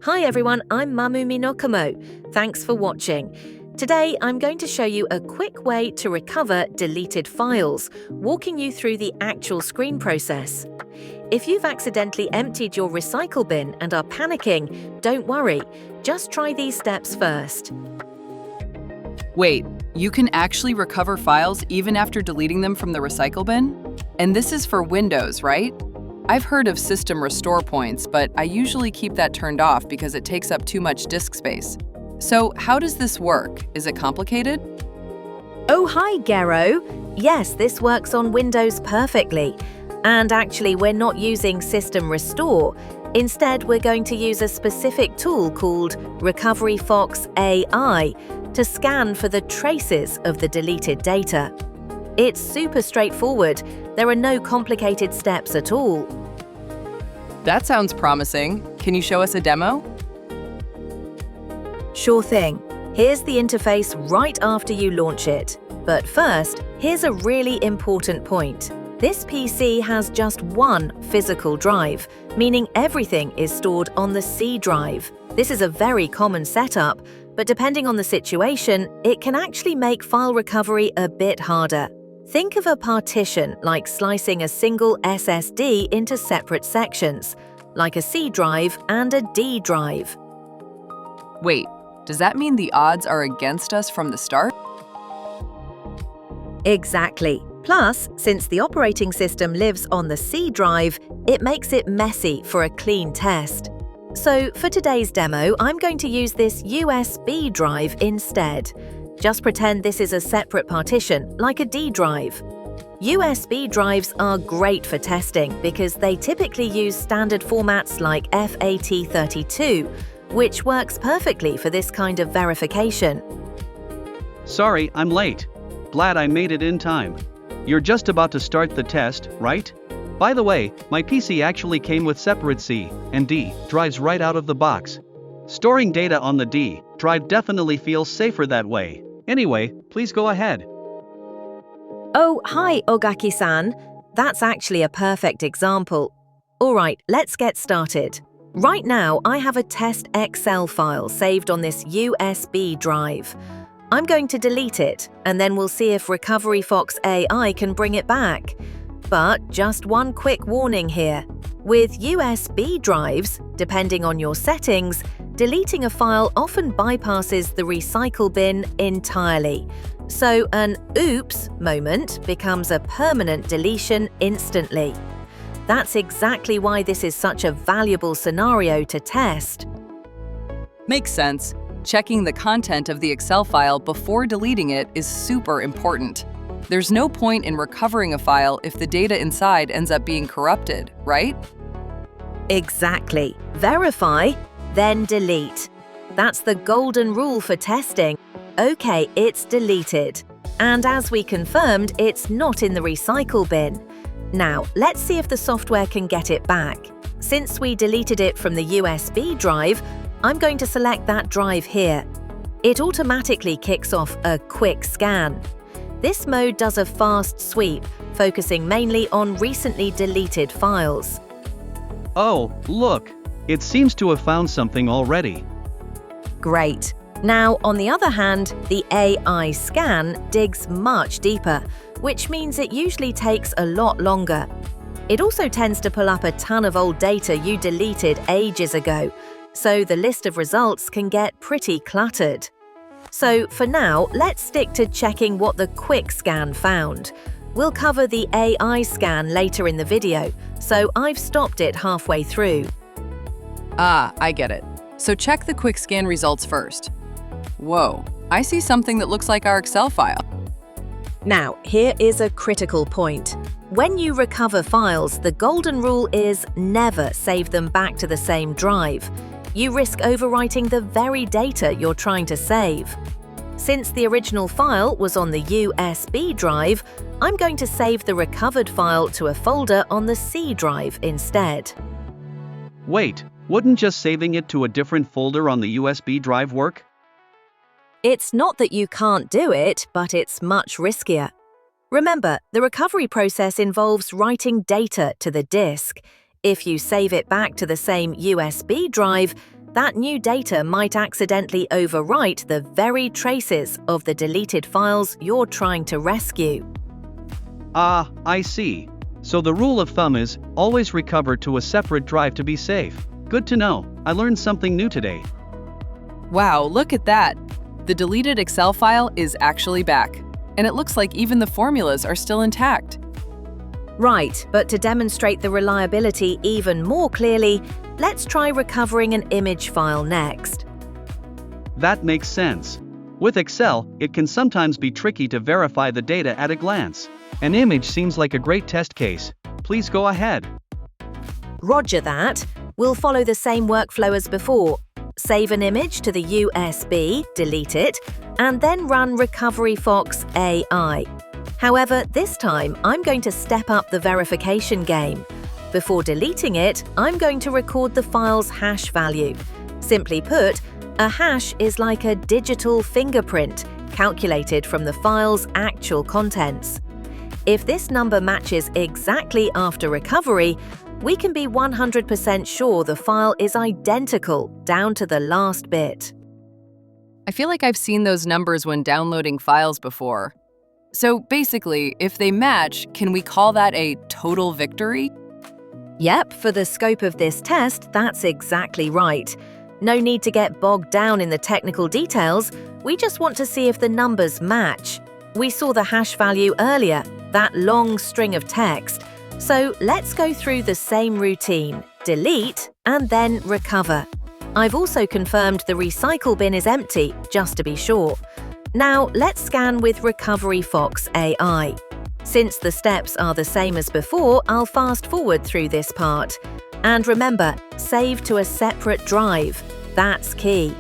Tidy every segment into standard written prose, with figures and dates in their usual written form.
Hi everyone, I'm Mamumi Nokomo. Thanks for watching. Today I'm going to show you a quick way to recover deleted files, walking you through the actual screen process. If you've accidentally emptied your recycle bin and are panicking, don't worry. Just try these steps first. Wait, you can actually recover files even after deleting them from the recycle bin? And this is for Windows, right? I've heard of system restore points, but I usually keep that turned off because it takes up too much disk space. So how does this work? Is it complicated? Oh, hi, Gero. Yes, this works on Windows perfectly. And actually, we're not using System Restore. Instead, we're going to use a specific tool called Recovery Fox AI to scan for the traces of the deleted data. It's super straightforward. There are no complicated steps at all. That sounds promising. Can you show us a demo? Sure thing. Here's the interface right after you launch it. But first, here's a really important point. This PC has just one physical drive, meaning everything is stored on the C drive. This is a very common setup, but depending on the situation, it can actually make file recovery a bit harder. Think of a partition like slicing a single SSD into separate sections, like a C drive and a D drive. Wait, does that mean the odds are against us from the start? Exactly. Plus, since the operating system lives on the C drive, it makes it messy for a clean test. So for today's demo, I'm going to use this USB drive instead. Just pretend this is a separate partition, like a D drive. USB drives are great for testing because they typically use standard formats like FAT32, which works perfectly for this kind of verification. Sorry, I'm late. Glad I made it in time. You're just about to start the test, right? By the way, my PC actually came with separate C and D drives right out of the box. Storing data on the D drive definitely feels safer that way. Anyway, please go ahead. Oh, hi, Ogaki-san. That's actually a perfect example. All right, let's get started. Right now, I have a test Excel file saved on this USB drive. I'm going to delete it, and then we'll see if Recovery Fox AI can bring it back. But just one quick warning here. With USB drives, depending on your settings, deleting a file often bypasses the recycle bin entirely. So an oops moment becomes a permanent deletion instantly. That's exactly why this is such a valuable scenario to test. Makes sense. Checking the content of the Excel file before deleting it is super important. There's no point in recovering a file if the data inside ends up being corrupted, right? Exactly. Verify, then delete. That's the golden rule for testing. Okay, it's deleted. And as we confirmed, it's not in the recycle bin. Now, let's see if the software can get it back. Since we deleted it from the USB drive, I'm going to select that drive here. It automatically kicks off a quick scan. This mode does a fast sweep, focusing mainly on recently deleted files. Oh, look! It seems to have found something already. Great. Now, on the other hand, the AI scan digs much deeper, which means it usually takes a lot longer. It also tends to pull up a ton of old data you deleted ages ago, so the list of results can get pretty cluttered. So for now, let's stick to checking what the quick scan found. We'll cover the AI scan later in the video, so I've stopped it halfway through. Ah, I get it. So check the quick scan results first. Whoa, I see something that looks like our Excel file. Now, here is a critical point. When you recover files, the golden rule is never save them back to the same drive. You risk overwriting the very data you're trying to save. Since the original file was on the USB drive, I'm going to save the recovered file to a folder on the C drive instead. Wait, wouldn't just saving it to a different folder on the USB drive work? It's not that you can't do it, but it's much riskier. Remember, the recovery process involves writing data to the disk. If you save it back to the same USB drive, that new data might accidentally overwrite the very traces of the deleted files you're trying to rescue. Ah, I see. So the rule of thumb is, always recover to a separate drive to be safe. Good to know. I learned something new today. Wow, look at that! The deleted Excel file is actually back, and it looks like even the formulas are still intact. Right, but to demonstrate the reliability even more clearly, let's try recovering an image file next. That makes sense. With Excel, it can sometimes be tricky to verify the data at a glance. An image seems like a great test case. Please go ahead. Roger that. We'll follow the same workflow as before. Save an image to the USB, delete it, and then run Recovery Fox AI. However, this time I'm going to step up the verification game. Before deleting it, I'm going to record the file's hash value. Simply put, a hash is like a digital fingerprint calculated from the file's actual contents. If this number matches exactly after recovery, we can be 100% sure the file is identical down to the last bit. I feel like I've seen those numbers when downloading files before. So basically, if they match, can we call that a total victory? Yep, for the scope of this test, that's exactly right. No need to get bogged down in the technical details, we just want to see if the numbers match. We saw the hash value earlier, that long string of text. So let's go through the same routine, delete, and then recover. I've also confirmed the recycle bin is empty, just to be sure. Now let's scan with Recovery Fox AI. Since the steps are the same as before, I'll fast forward through this part. And remember, save to a separate drive. That's key.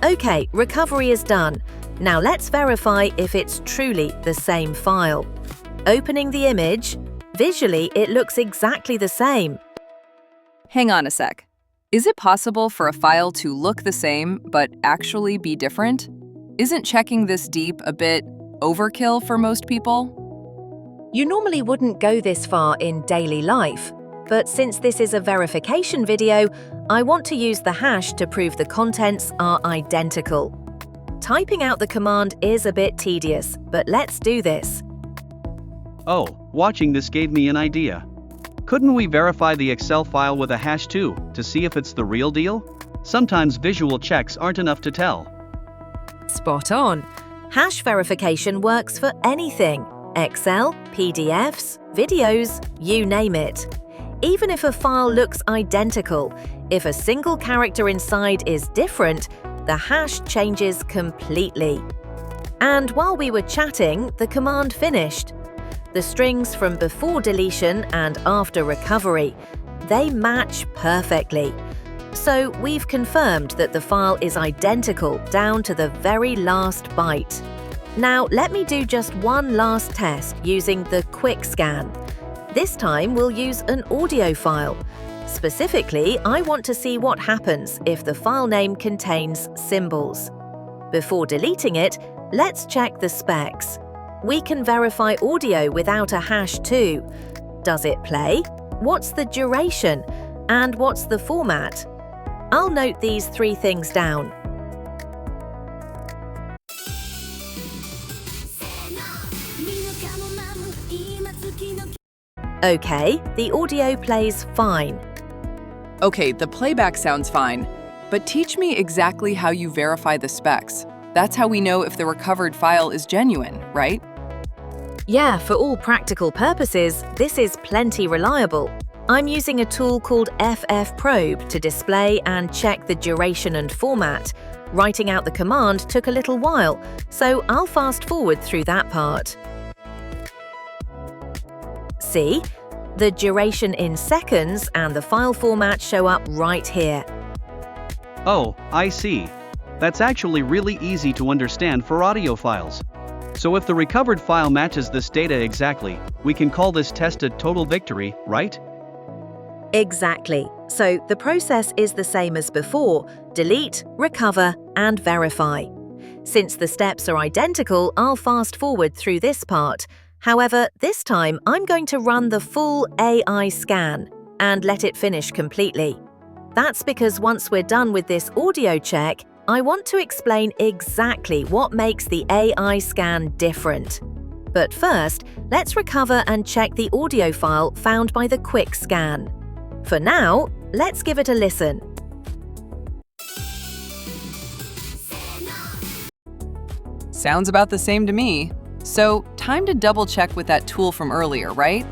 Okay, recovery is done. Now let's verify if it's truly the same file. Opening the image, visually it looks exactly the same. Hang on a sec. Is it possible for a file to look the same but actually be different? Isn't checking this deep a bit overkill for most people? You normally wouldn't go this far in daily life, but since this is a verification video, I want to use the hash to prove the contents are identical. Typing out the command is a bit tedious, but let's do this. Oh, watching this gave me an idea. Couldn't we verify the Excel file with a hash too, to see if it's the real deal? Sometimes visual checks aren't enough to tell. Spot on. Hash verification works for anything. Excel, PDFs, videos, you name it. Even if a file looks identical, if a single character inside is different, the hash changes completely. And while we were chatting, the command finished. The strings from before deletion and after recovery, they match perfectly. So we've confirmed that the file is identical down to the very last byte. Now let me do just one last test using the quick scan. This time we'll use an audio file. Specifically, I want to see what happens if the file name contains symbols. Before deleting it, let's check the specs. We can verify audio without a hash too. Does it play? What's the duration? And what's the format? I'll note these 3 things down. Okay, the audio plays fine. Okay, the playback sounds fine, but teach me exactly how you verify the specs. That's how we know if the recovered file is genuine, right? Yeah, for all practical purposes, this is plenty reliable. I'm using a tool called FFprobe to display and check the duration and format. Writing out the command took a little while, so I'll fast forward through that part. See? The duration in seconds and the file format show up right here. Oh, I see. That's actually really easy to understand for audio files. So if the recovered file matches this data exactly, we can call this test a total victory, right? Exactly. So the process is the same as before: delete, recover, and verify. Since the steps are identical, I'll fast forward through this part. However, this time I'm going to run the full AI scan and let it finish completely. That's because once we're done with this audio check, I want to explain exactly what makes the AI scan different. But first, let's recover and check the audio file found by the quick scan. For now, let's give it a listen. Sounds about the same to me. So, time to double check with that tool from earlier, right?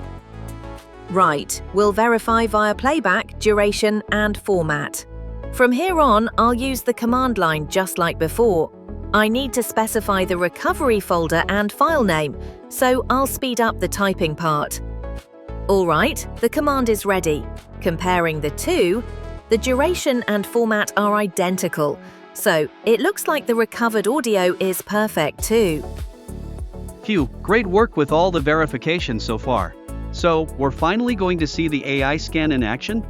Right, we'll verify via playback, duration, and format. From here on, I'll use the command line just like before. I need to specify the recovery folder and file name, so I'll speed up the typing part. Alright, the command is ready. Comparing the two, the duration and format are identical, so it looks like the recovered audio is perfect too. Phew, great work with all the verifications so far. So, we're finally going to see the AI scan in action?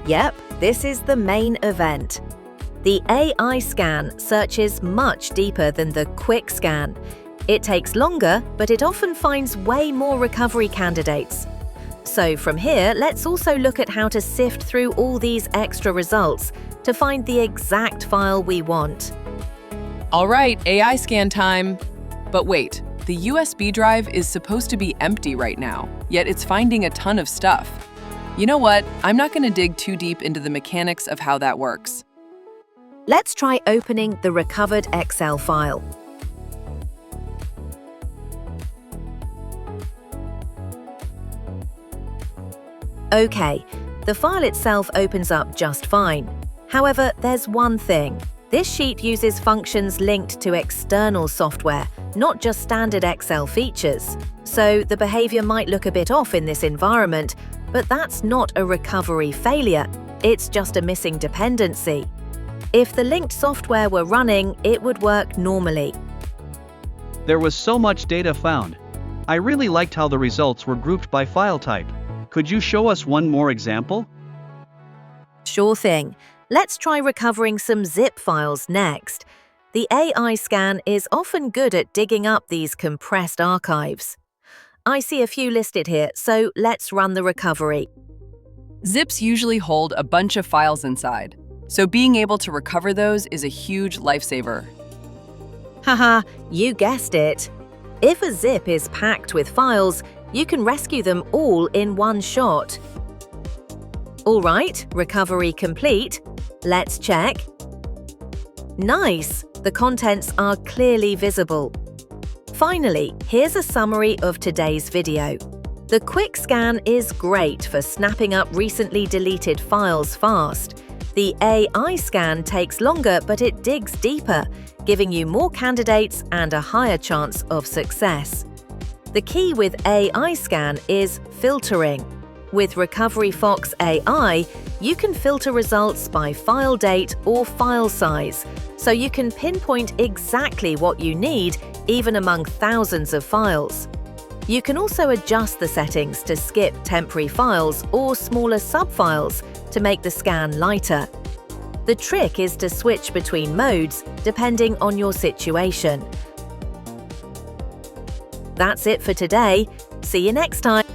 Yep, this is the main event. The AI scan searches much deeper than the quick scan. It takes longer, but it often finds way more recovery candidates. So from here, let's also look at how to sift through all these extra results to find the exact file we want. All right, AI scan time. But wait, the USB drive is supposed to be empty right now, yet it's finding a ton of stuff. You know what? I'm not going to dig too deep into the mechanics of how that works. Let's try opening the recovered Excel file. Okay, the file itself opens up just fine. However, there's one thing. This sheet uses functions linked to external software, not just standard Excel features. So the behavior might look a bit off in this environment, but that's not a recovery failure. It's just a missing dependency. If the linked software were running, it would work normally. There was so much data found. I really liked how the results were grouped by file type. Could you show us one more example? Sure thing. Let's try recovering some zip files next. The AI scan is often good at digging up these compressed archives. I see a few listed here, so let's run the recovery. Zips usually hold a bunch of files inside, so being able to recover those is a huge lifesaver. Haha, you guessed it. If a zip is packed with files, you can rescue them all in one shot. All right, recovery complete. Let's check. Nice, the contents are clearly visible. Finally, here's a summary of today's video. The quick scan is great for snapping up recently deleted files fast. The AI scan takes longer, but it digs deeper, giving you more candidates and a higher chance of success. The key with AI scan is filtering. With Recovery Fox AI, you can filter results by file date or file size, so you can pinpoint exactly what you need even among thousands of files. You can also adjust the settings to skip temporary files or smaller subfiles to make the scan lighter. The trick is to switch between modes depending on your situation. That's it for today. See you next time.